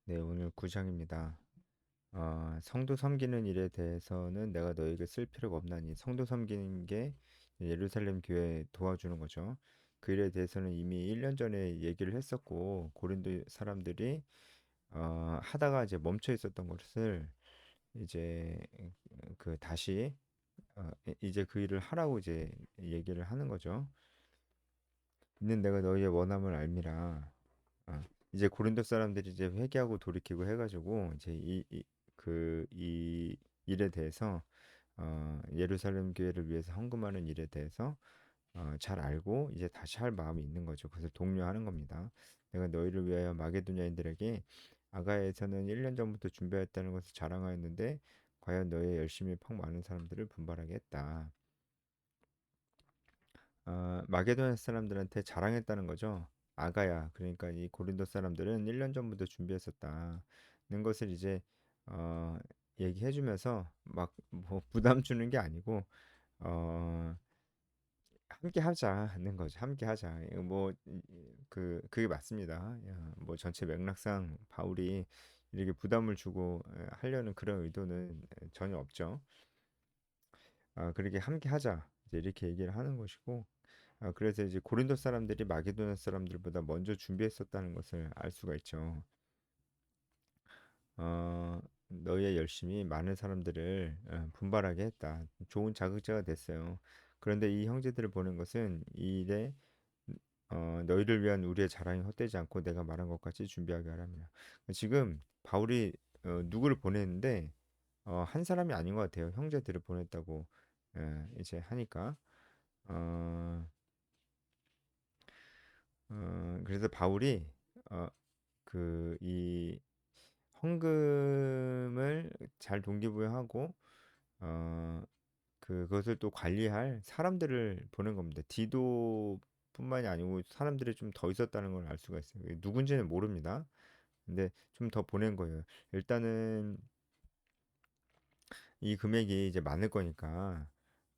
네, 오늘 9장입니다. 성도 섬기는 일에 대해서는 내가 너에게 쓸 필요가 없나니 성도 섬기는 게 예루살렘 교회 도와주는 거죠. 그 일에 대해서는 이미 1년 전에 얘기를 했었고 고린도 사람들이 하다가 이제 멈춰 있었던 것을 이제 그 다시 이제 그 일을 하라고 이제 얘기를 하는 거죠. 이는 내가 너희의 원함을 알미라. 이제 고린도 사람들이 이제 회개하고 돌이키고 해가지고 이제 이 일에 대해서 예루살렘 교회를 위해서 헌금하는 일에 대해서 잘 알고 이제 다시 할 마음이 있는 거죠. 그래서 독려하는 겁니다. 내가 너희를 위하여 마게도냐인들에게 아가야에서는 1년 전부터 준비했다는 것을 자랑하였는데 과연 너희의 열심히 퍽 많은 사람들을 분발하게 했다. 마게도냐 사람들한테 자랑했다는 거죠. 아가야, 그러니까 이 고린도 사람들은 1년 전부터 준비했었다는 것을 이제 어, 얘기해주면서 막 뭐 부담 주는 게 아니고 어, 함께 하자는 거죠. 함께 하자. 이거 그게 맞습니다. 뭐 전체 맥락상 바울이 이렇게 부담을 주고 하려는 그런 의도는 전혀 없죠. 그렇게 함께 하자. 이제 이렇게 얘기를 하는 것이고 그래서 이제 고린도 사람들이 마게도냐 사람들보다 먼저 준비했었다는 것을 알 수가 있죠. 너희의 열심이 많은 사람들을 분발하게 했다. 좋은 자극제가 됐어요. 그런데 이 형제들을 보는 것은 이 일에 너희를 위한 우리의 자랑이 헛되지 않고 내가 말한 것 같이 준비하게 하랍니다. 지금 바울이 누구를 보냈는데 한 사람이 아닌 것 같아요. 형제들을 보냈다고 이제 하니까 어, 그래서 바울이 어, 이 헌금을 잘 동기부여하고 어, 그것을 또 관리할 사람들을 보낸 겁니다. 디도뿐만이 아니고 사람들이 좀 더 있었다는 걸 알 수가 있어요. 누군지는 모릅니다. 근데 좀 더 보낸 거예요. 일단은 이 금액이 이제 많을 거니까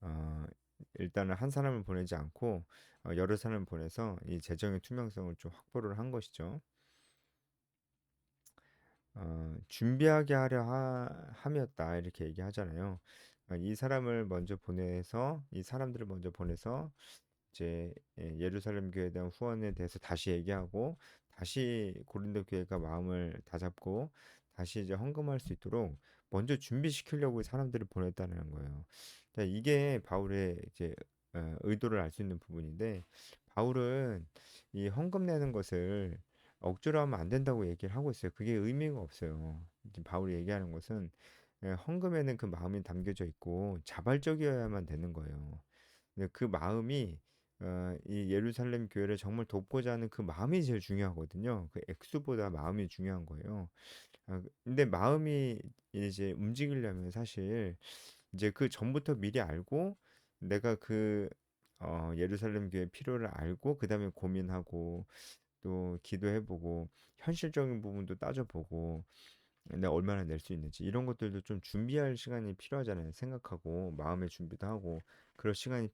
어, 일단은 한 사람을 보내지 않고 여러 사람을 보내서 이 재정의 투명성을 좀 확보를 한 것이죠. 준비하게 함이었다 이렇게 얘기하잖아요. 이 사람을 먼저 보내서 이 사람들을 먼저 보내서 이제 예루살렘 교회에 대한 후원에 대해서 다시 얘기하고 다시 고린도 교회가 마음을 다잡고 다시 이제 헌금할 수 있도록 먼저 준비시키려고 이 사람들을 보냈다는 거예요. 자, 이게 바울의 이제 의도를 알 수 있는 부분인데 바울은 이 헌금 내는 것을 억지로 하면 안 된다고 얘기를 하고 있어요. 그게 의미가 없어요. 지금 바울이 얘기하는 것은 헌금에는 그 마음이 담겨져 있고 자발적이어야만 되는 거예요. 근데 그 마음이 이 예루살렘 교회를 정말 돕고자 하는 그 마음이 제일 중요하거든요. 그 액수보다 마음이 중요한 거예요. 근데 마음이 이제 움직이려면 사실 이제 그 전부터 미리 알고 내가 예루살렘 교회 필요를 알고 그다음에 고민하고 또 기도해보고 현실적인 부분도 따져보고 내가 얼마나 낼 수 있는지 이런 것들도 좀 준비할 시간이 필요하잖아요. 생각하고 마음의 준비도 하고 그럴 시간이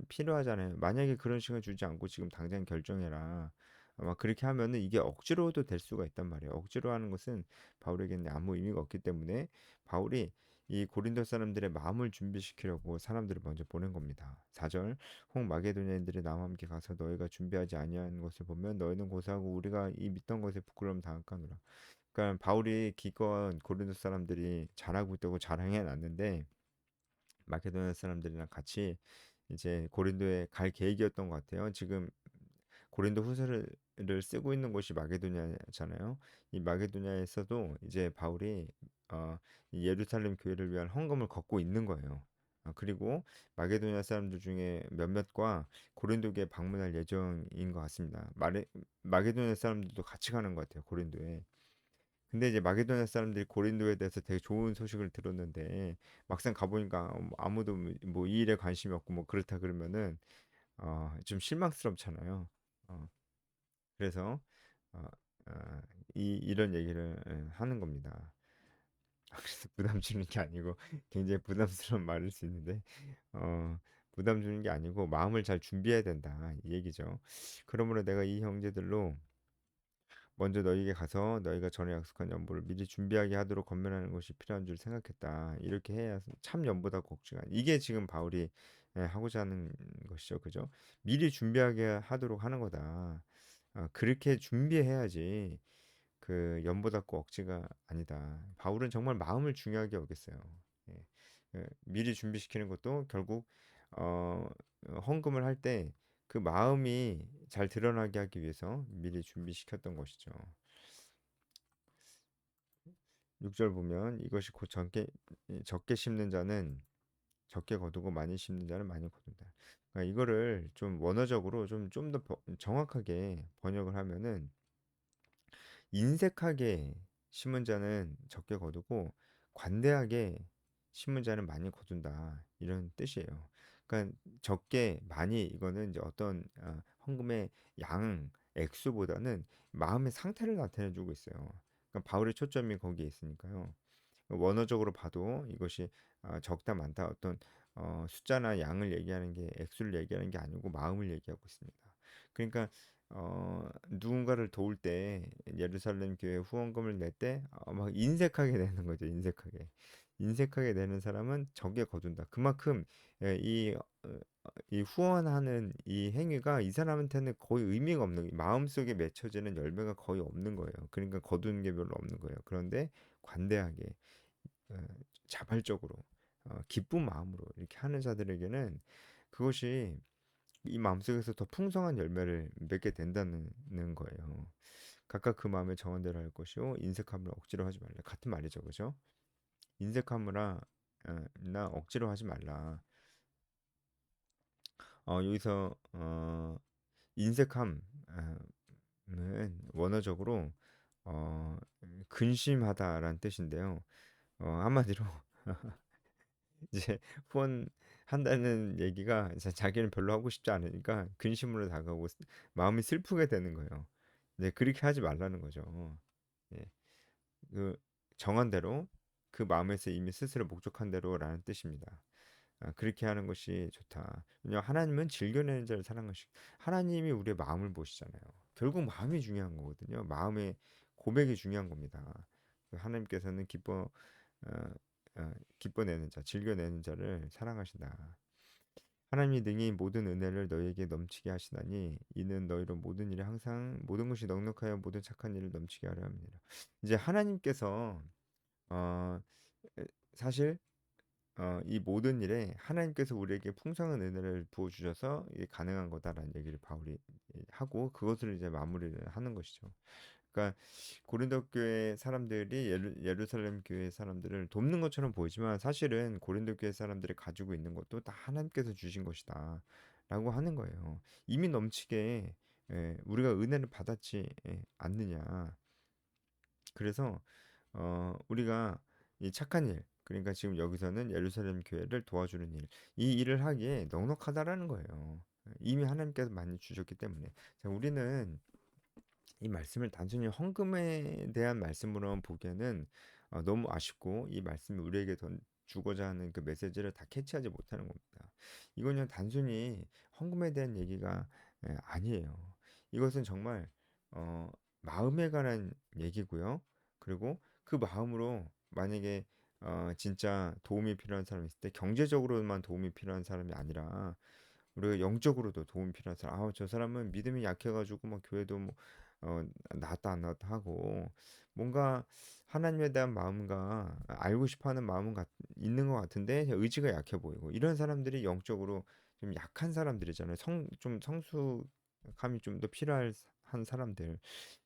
필요하잖아요. 만약에 그런 시간 주지 않고 지금 당장 결정해라. 아마 그렇게 하면은 이게 억지로도 될 수가 있단 말이에요. 억지로 하는 것은 바울에게는 아무 의미가 없기 때문에 바울이 이 고린도 사람들의 마음을 준비시키려고 사람들을 먼저 보낸 겁니다. 4절 혹 마게도냐인들이 나와 함께 가서 너희가 준비하지 아니한 것을 보면 너희는 고사하고 우리가 이 믿던 것에 부끄러움 당할까노라. 그러니까 바울이 기껏 고린도 사람들이 잘하고 있다고 자랑해 놨는데 마케도니아 사람들이랑 같이 이제 고린도에 갈 계획이었던 것 같아요. 지금 고린도 후서를 쓰고 있는 곳이 마게도냐잖아요. 이 마게도냐에서도 이제 바울이 이 예루살렘 교회를 위한 헌금을 걷고 있는 거예요. 그리고 마게도냐 사람들 중에 몇몇과 고린도에 방문할 예정인 것 같습니다. 마게도냐 사람들도 같이 가는 것 같아요. 고린도에. 근데 이제 마게도냐 사람들이 고린도에 대해서 되게 좋은 소식을 들었는데 막상 가보니까 아무도 뭐 이 일에 관심이 없고 뭐 그렇다 그러면은 좀 실망스럽잖아요. 어, 그래서 어, 어, 이런 얘기를 하는 겁니다. 그래서 부담 주는 게 아니고 굉장히 부담스러운 말일 수 있는데 어, 부담 주는 게 아니고 마음을 잘 준비해야 된다 이 얘기죠. 그러므로 내가 이 형제들로 먼저 너희에게 가서 너희가 전에 약속한 연보를 미리 준비하게 하도록 권면하는 것이 필요한 줄 생각했다. 이렇게 해야 참 연보다 꼭지가 이게 지금 바울이 하고자 하는 것이죠. 그죠? 미리 준비하게 하도록 하는 거다. 그렇게 준비해야지 그 연보답고 억지가 아니다. 바울은 정말 마음을 중요하게 여겼어요. 예. 미리 준비시키는 것도 결국 어, 헌금을 할 때 그 마음이 잘 드러나게 하기 위해서 미리 준비시켰던 것이죠. 6절 보면 이것이 곧 적게 심는 자는 적게 거두고 많이 심는 자는 많이 거둔다. 그러니까 이거를 좀 원어적으로 좀 더 정확하게 번역을 하면은 인색하게 심은 자는 적게 거두고 관대하게 심은 자는 많이 거둔다. 이런 뜻이에요. 그러니까 적게 많이 이거는 이제 어떤 헌금의 양 액수보다는 마음의 상태를 나타내 주고 있어요. 그러니까 바울의 초점이 거기에 있으니까요. 원어적으로 봐도 이것이 적다 많다 어떤 숫자나 양을 얘기하는 게 액수를 얘기하는 게 아니고 마음을 얘기하고 있습니다. 그러니까 누군가를 도울 때 예루살렘 교회 후원금을 낼 때 막 인색하게 내는 거죠. 인색하게 내는 사람은 적게 거둔다. 그만큼 예, 이 후원하는 이 행위가 이 사람한테는 거의 의미가 없는 마음속에 맺혀지는 열매가 거의 없는 거예요. 그러니까 거두는 게 별로 없는 거예요. 그런데 관대하게 어, 자발적으로 기쁜 마음으로 이렇게 하는 자들에게는 그것이 이 마음속에서 더 풍성한 열매를 맺게 된다는 거예요. 각각 그 마음에 정한 대로 할 것이요 인색함을 억지로 하지 말라. 같은 말이죠, 그죠? 인색함이나 나 억지로 하지 말라. 여기서 인색함은 원어적으로 어, 근심하다라는 뜻인데요. 한마디로 이제 후원한다는 얘기가 이제 자기는 별로 하고 싶지 않으니까 근심으로 다가오고 마음이 슬프게 되는 거예요. 네, 그렇게 하지 말라는 거죠. 예, 그 정한 대로 그 마음에서 이미 스스로 목적한 대로라는 뜻입니다. 그렇게 하는 것이 좋다. 왜냐하면 하나님은 즐겨내는 자를 사랑하시. 하나님이 우리의 마음을 보시잖아요. 결국 마음이 중요한 거거든요. 마음의 고백이 중요한 겁니다. 하나님께서는 어, 기뻐내는 자, 즐겨내는 자를 사랑하신다. 하나님이 능히 모든 은혜를 너희에게 넘치게 하시나니 이는 너희로 모든 일에 항상 모든 것이 넉넉하여 모든 착한 일을 넘치게 하려 함이니라. 이제 하나님께서 어, 사실 이 모든 일에 하나님께서 우리에게 풍성한 은혜를 부어 주셔서 이게 가능한 거다라는 얘기를 바울이 하고 그것을 이제 마무리를 하는 것이죠. 그러니까 고린도 교회 사람들이 예루살렘 교회 사람들을 돕는 것처럼 보이지만 사실은 고린도 교회 사람들이 가지고 있는 것도 다 하나님께서 주신 것이다라고 하는 거예요. 이미 넘치게 우리가 은혜를 받았지 않느냐. 그래서 우리가 이 착한 일, 그러니까 지금 여기서는 예루살렘 교회를 도와주는 일, 이 일을 하기에 넉넉하다라는 거예요. 이미 하나님께서 많이 주셨기 때문에. 자, 우리는 이 말씀을 단순히 헌금에 대한 말씀으로만 보기에는 너무 아쉽고 이 말씀이 우리에게 주고자 하는 그 메시지를 다 캐치하지 못하는 겁니다. 이건 그냥 단순히 헌금에 대한 얘기가 아니에요. 이것은 정말 마음에 관한 얘기고요. 그리고 그 마음으로 만약에 진짜 도움이 필요한 사람이 있을 때 경제적으로만 도움이 필요한 사람이 아니라 우리가 영적으로도 도움이 필요한 사람. 저 사람은 믿음이 약해가지고 막 교회도 뭐 나왔다 안 나왔다 하고 뭔가 하나님에 대한 마음과 알고 싶어하는 마음은 있는 것 같은데 의지가 약해 보이고 이런 사람들이 영적으로 좀 약한 사람들이잖아요. 좀 성숙함이 좀 더 필요한 사람들.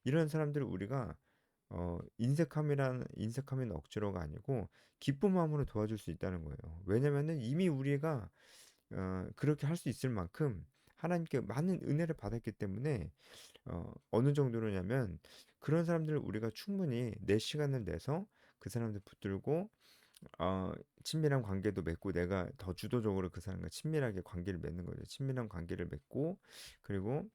이런 사람들을 우리가 인색함이는 억지로가 아니고 기쁜 마음으로 도와줄 수 있다는 거예요. 왜냐면은 이미 우리가 그렇게 할 수 있을 만큼 하나님께 많은 은혜를 받았기 때문에 어느 정도로냐면 그런 사람들을 우리가 충분히 내 시간을 내서 그 사람들 붙들고 어, 친밀한 관계도 맺고 내가 더 주도적으로 그 사람과 친밀하게 관계를 맺는 거죠. 친밀한 관계를 맺고 그리고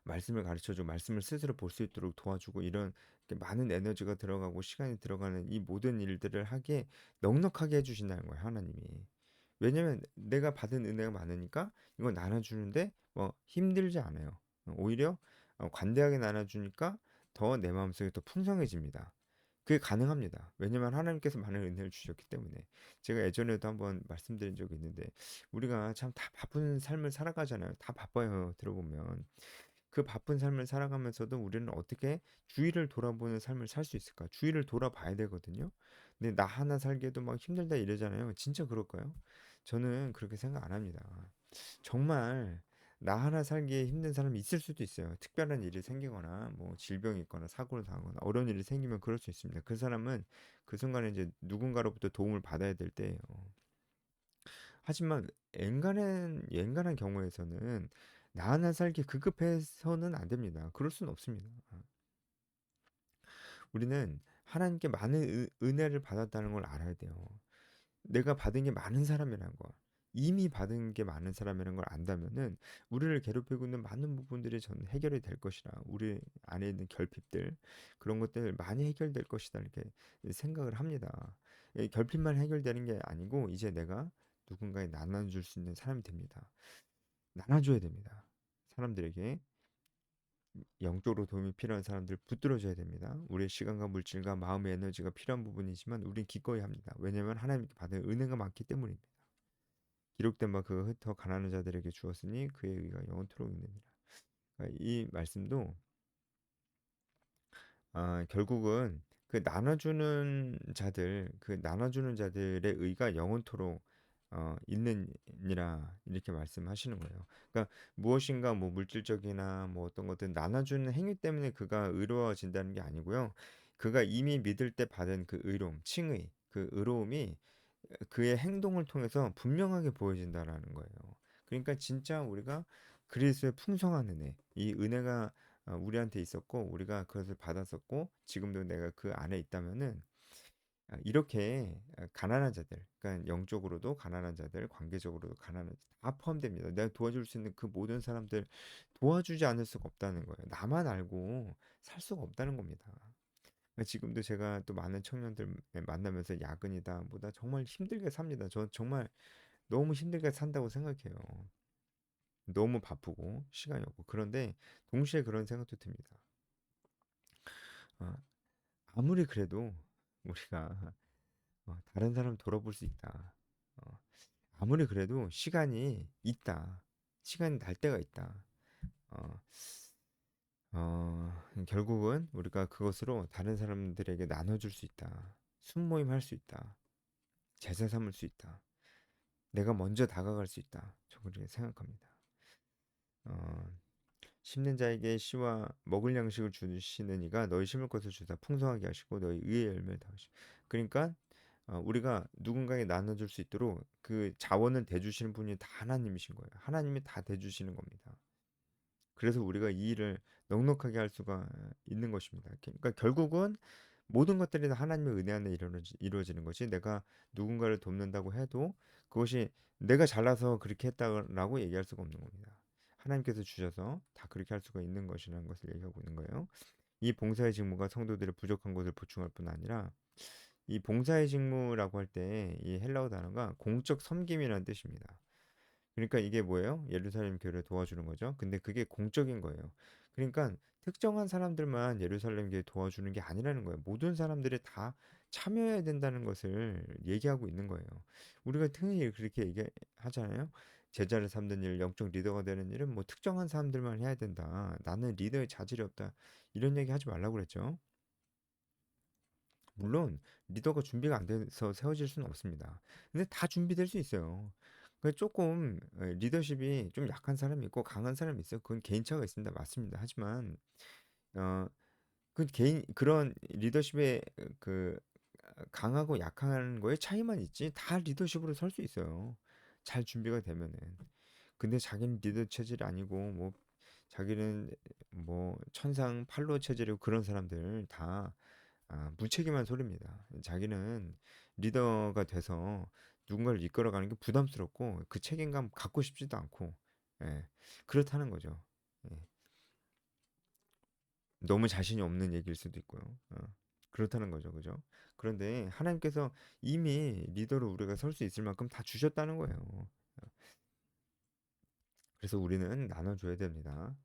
말씀을 가르쳐주고 말씀을 스스로 볼 수 있도록 도와주고 이런 많은 에너지가 들어가고 시간이 들어가는 이 모든 일들을 하게 넉넉하게 해주신다는 거예요, 하나님이. 왜냐면 내가 받은 은혜가 많으니까 이걸 나눠주는데 뭐 힘들지 않아요. 오히려 관대하게 나눠주니까 더 내 마음속에 더 풍성해집니다. 그게 가능합니다. 왜냐면 하나님께서 많은 은혜를 주셨기 때문에. 제가 예전에도 한번 말씀드린 적이 있는데 우리가 참 다 바쁜 삶을 살아가잖아요. 다 바빠요. 들어보면. 그 바쁜 삶을 살아가면서도 우리는 어떻게 주위를 돌아보는 삶을 살 수 있을까? 주위를 돌아봐야 되거든요. 근데 나 하나 살기에도 막 힘들다 이러잖아요. 진짜 그럴까요? 저는 그렇게 생각 안 합니다. 정말 나 하나 살기에 힘든 사람이 있을 수도 있어요. 특별한 일이 생기거나 뭐 질병이 있거나 사고를 당하거나 어려운 일이 생기면 그럴 수 있습니다. 그 사람은 그 순간에 이제 누군가로부터 도움을 받아야 될 때예요. 하지만 엔간한 경우에서는 나 하나 살기 급급해서는 안 됩니다. 그럴 수는 없습니다. 우리는 하나님께 많은 은혜를 받았다는 걸 알아야 돼요. 내가 받은 게 많은 사람이라는 거. 이미 받은 게 많은 사람이라는 걸 안다면은 우리를 괴롭히고 있는 많은 부분들이 저는 해결이 될 것이라 우리 안에 있는 결핍들 그런 것들 많이 해결될 것이다 이렇게 생각을 합니다. 결핍만 해결되는 게 아니고 이제 내가 누군가에 나눠줄 수 있는 사람이 됩니다. 나눠줘야 됩니다. 사람들에게 영적으로 도움이 필요한 사람들 붙들어줘야 됩니다. 우리의 시간과 물질과 마음의 에너지가 필요한 부분이지만 우린 기꺼이 합니다. 왜냐하면 하나님께 받은 은혜가 많기 때문입니다. 기록된 바 그가 흩어 가난한 자들에게 주었으니 그의 의가 영원토록 있느니라. 그러니까 이 말씀도 결국은 그 나눠주는 자들의 의가 영원토록 있느니라 이렇게 말씀하시는 거예요. 그러니까 무엇인가 뭐 물질적이나 뭐 어떤 것들 나눠주는 행위 때문에 그가 의로워진다는 게 아니고요. 그가 이미 믿을 때 받은 그 의로움, 칭의, 그 의로움이 그의 행동을 통해서 분명하게 보여진다라는 거예요. 그러니까 진짜 우리가 그리스도의 풍성한 은혜, 이 은혜가 우리한테 있었고 우리가 그것을 받았었고 지금도 내가 그 안에 있다면은 이렇게 가난한 자들, 그러니까 영적으로도 가난한 자들, 관계적으로도 가난한 자들 다 포함됩니다. 내가 도와줄 수 있는 그 모든 사람들 도와주지 않을 수가 없다는 거예요. 나만 알고 살 수가 없다는 겁니다. 지금도 제가 또 많은 청년들 만나면서 야근이다 뭐다 정말 힘들게 삽니다. 저 정말 너무 힘들게 산다고 생각해요. 너무 바쁘고 시간이 없고 그런데 동시에 그런 생각도 듭니다. 어, 아무리 그래도 우리가 다른 사람 돌아볼 수 있다. 어, 아무리 그래도 시간이 있다. 시간이 날 때가 있다. 어, 결국은 우리가 그것으로 다른 사람들에게 나눠줄 수 있다. 순모임 할 수 있다. 제자 삼을 수 있다. 내가 먼저 다가갈 수 있다. 저는 그렇게 생각합니다. 어, 심는 자에게 씨와 먹을 양식을 주시는 이가 너희 심을 것을 주사 풍성하게 하시고 너희 의의 열매를 다 하시고 그러니까 우리가 누군가에게 나눠줄 수 있도록 그 자원을 대주시는 분이 다 하나님이신 거예요. 하나님이 다 대주시는 겁니다. 그래서 우리가 이 일을 넉넉하게 할 수가 있는 것입니다. 그러니까 결국은 모든 것들이 다 하나님의 은혜 안에 이루어지는 것이 내가 누군가를 돕는다고 해도 그것이 내가 잘나서 그렇게 했다라고 얘기할 수가 없는 겁니다. 하나님께서 주셔서 다 그렇게 할 수가 있는 것이라는 것을 얘기하고 있는 거예요. 이 봉사의 직무가 성도들의 부족한 것을 보충할 뿐 아니라 이 봉사의 직무라고 할 때 이 헬라어 단어가 공적 섬김이라는 뜻입니다. 그러니까 이게 뭐예요? 예루살렘 교회를 도와주는 거죠. 근데 그게 공적인 거예요. 그러니까 특정한 사람들만 예루살렘 교회 도와주는 게 아니라는 거예요. 모든 사람들이 다 참여해야 된다는 것을 얘기하고 있는 거예요. 우리가 흔히 그렇게 얘기하잖아요. 제자를 삼는 일, 영적 리더가 되는 일은 뭐 특정한 사람들만 해야 된다. 나는 리더의 자질이 없다. 이런 얘기 하지 말라고 그랬죠. 물론 리더가 준비가 안 돼서 세워질 수는 없습니다. 근데 다 준비될 수 있어요. 조금 리더십이 좀 약한 사람이 있고 강한 사람이 있어요. 그건 개인차가 있습니다. 맞습니다. 하지만 어, 그 개인 그런 리더십의 그 강하고 약한 거에 차이만 있지 다 리더십으로 설 수 있어요. 잘 준비가 되면은. 근데 자기는 리더 체질이 아니고 뭐 자기는 뭐 천상 팔로 체질이고 그런 사람들 다 무책임한 소리입니다. 자기는 리더가 돼서 누군가를 이끌어가는 게 부담스럽고 그 책임감 갖고 싶지도 않고 예, 그렇다는 거죠. 예, 너무 자신이 없는 얘기일 수도 있고요. 그렇다는 거죠, 그죠? 그런데 하나님께서 이미 리더로 우리가 설 수 있을 만큼 다 주셨다는 거예요. 그래서 우리는 나눠줘야 됩니다.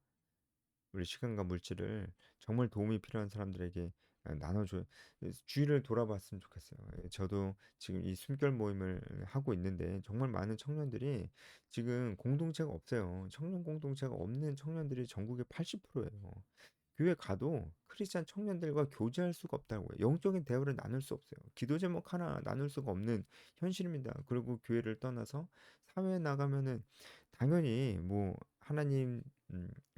우리 시간과 물질을 정말 도움이 필요한 사람들에게 나눠줘요. 주위를 돌아봤으면 좋겠어요. 저도 지금 이 숨결 모임을 하고 있는데 정말 많은 청년들이 지금 공동체가 없어요. 청년 공동체가 없는 청년들이 전국의 80%예요. 교회 가도 크리스찬 청년들과 교제할 수가 없다고요. 영적인 대화를 나눌 수 없어요. 기도 제목 하나 나눌 수가 없는 현실입니다. 그리고 교회를 떠나서 사회에 나가면은 당연히 뭐 하나님,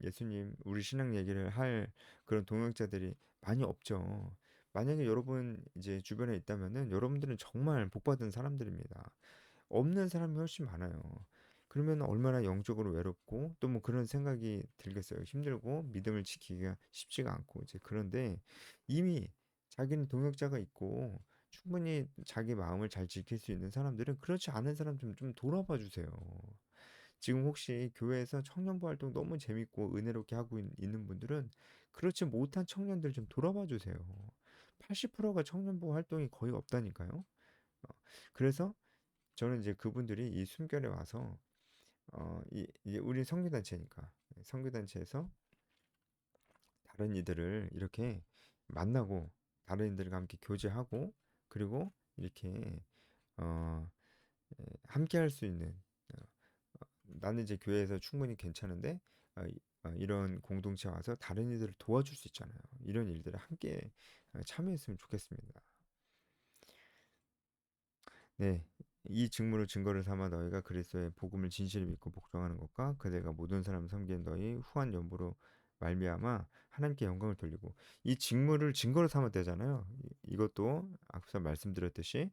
예수님, 우리 신앙 얘기를 할 그런 동역자들이 많이 없죠. 만약에 여러분 이제 주변에 있다면은 여러분들은 정말 복받은 사람들입니다. 없는 사람이 훨씬 많아요. 그러면 얼마나 영적으로 외롭고 또 뭐 그런 생각이 들겠어요. 힘들고 믿음을 지키기가 쉽지가 않고 이제 그런데 이미 자기는 동역자가 있고 충분히 자기 마음을 잘 지킬 수 있는 사람들은 그렇지 않은 사람 좀 돌아봐 주세요. 지금 혹시 교회에서 청년부 활동 너무 재밌고 은혜롭게 하고 있는 분들은 그렇지 못한 청년들 좀 돌아봐 주세요. 80%가 청년부 활동이 거의 없다니까요. 어, 그래서 저는 이제 그분들이 이 숨결에 와서 이제 우리 선교단체니까 선교단체에서 다른 이들을 이렇게 만나고 다른 이들과 함께 교제하고 그리고 이렇게 어, 함께 할 수 있는 어, 나는 이제 교회에서 충분히 괜찮은데 이런 공동체 와서 다른 이들을 도와줄 수 있잖아요. 이런 일들을 함께 참여했으면 좋겠습니다. 네. 이 직무를 증거를 삼아 너희가 그리스도의 복음을 진실히 믿고 복종하는 것과 그대가 모든 사람을 섬기는 너희 후한 연보로 말미암아 하나님께 영광을 돌리고 이 직무를 증거로 삼아야 되잖아요. 이것도 앞서 말씀드렸듯이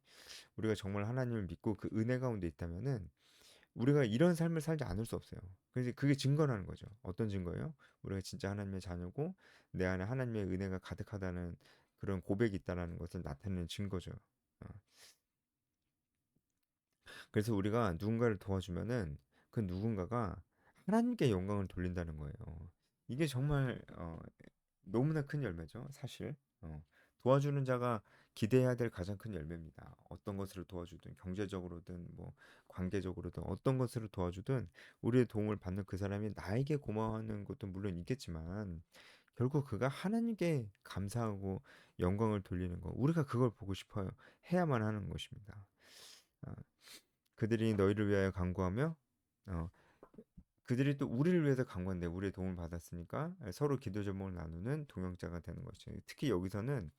우리가 정말 하나님을 믿고 그 은혜 가운데 있다면은 우리가 이런 삶을 살지 않을 수 없어요. 그래서 그게 증거라는 거죠. 어떤 증거예요? 우리가 진짜 하나님의 자녀고 내 안에 하나님의 은혜가 가득하다는 그런 고백이 있다라는 것을 나타내는 증거죠. 어. 그래서 우리가 누군가를 도와주면은 그 누군가가 하나님께 영광을 돌린다는 거예요. 이게 정말 너무나 큰 열매죠, 사실. 도와주는 자가 기대해야 될 가장 큰 열매입니다. 어떤 것으로 도와주든 경제적으로든 뭐 관계적으로든 어떤 것으로 도와주든 우리의 도움을 받는 그 사람이 나에게 고마워하는 것도 물론 있겠지만 결국 그가 하나님께 감사하고 영광을 돌리는 거 우리가 그걸 보고 싶어요. 해야만 하는 것입니다. 아, 그들이 너희를 위하여 간구하며 어, 그들이 또 우리를 위해서 간구한대 우리의 도움을 받았으니까 서로 기도 제목을 나누는 동역자가 되는 것이죠. 특히 여기서는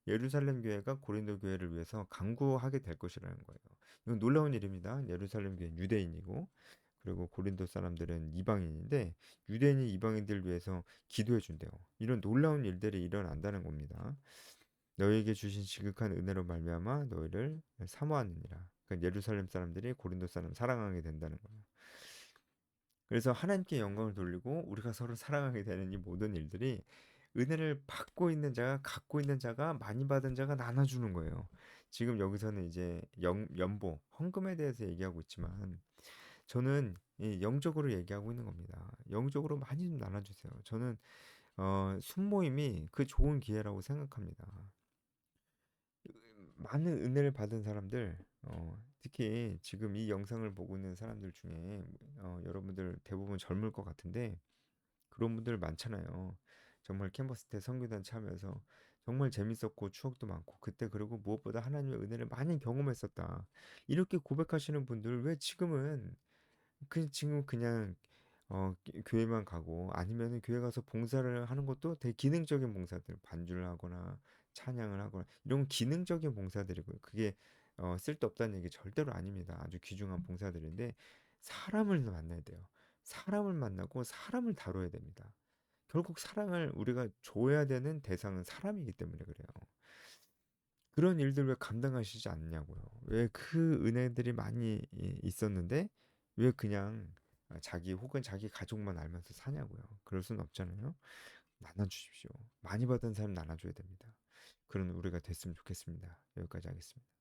예루살렘 교회가 고린도 교회를 위해서 간구하게 될 것이라는 거예요. 이건 놀라운 일입니다. 예루살렘 교회는 유대인이고 그리고 고린도 사람들은 이방인인데 유대인이 이방인들 위해서 기도해 준대요. 이런 놀라운 일들이 일어난다는 겁니다. 너희에게 주신 지극한 은혜로 말미암아 너희를 사모하느니라. 그러니까 예루살렘 사람들이 고린도 사람 사랑하게 된다는 거예요. 그래서 하나님께 영광을 돌리고 우리가 서로 사랑하게 되는 이 모든 일들이 은혜를 받고 있는 자가 갖고 있는 자가 많이 받은 자가 나눠주는 거예요. 지금 여기서는 이제 연보, 헌금에 대해서 얘기하고 있지만 저는 이 영적으로 얘기하고 있는 겁니다. 영적으로 많이 좀 나눠주세요. 저는 순모임이 그 좋은 기회라고 생각합니다. 많은 은혜를 받은 사람들, 특히 지금 이 영상을 보고 있는 사람들 중에 여러분들 대부분 젊을 것 같은데 그런 분들 많잖아요. 정말 캠퍼스 때 선교단 참여해서 정말 재밌었고 추억도 많고 그때 그리고 무엇보다 하나님의 은혜를 많이 경험했었다. 이렇게 고백하시는 분들 왜 지금은 지금 그냥 교회만 가고 아니면은 교회 가서 봉사를 하는 것도 되게 기능적인 봉사들 반주를 하거나 찬양을 하거나 이런 기능적인 봉사들이고요. 그게 쓸데없다는 얘기 절대로 아닙니다. 아주 귀중한 봉사들인데 사람을 만나야 돼요. 사람을 만나고 사람을 다뤄야 됩니다. 결국 사랑을 우리가 줘야 되는 대상은 사람이기 때문에 그래요. 그런 일들 왜 감당하시지 않냐고요. 왜 그 은혜들이 많이 있었는데 왜 그냥 자기 혹은 자기 가족만 알면서 사냐고요. 그럴 수는 없잖아요. 나눠주십시오. 많이 받은 사람 나눠줘야 됩니다. 그런 우리가 됐으면 좋겠습니다. 여기까지 하겠습니다.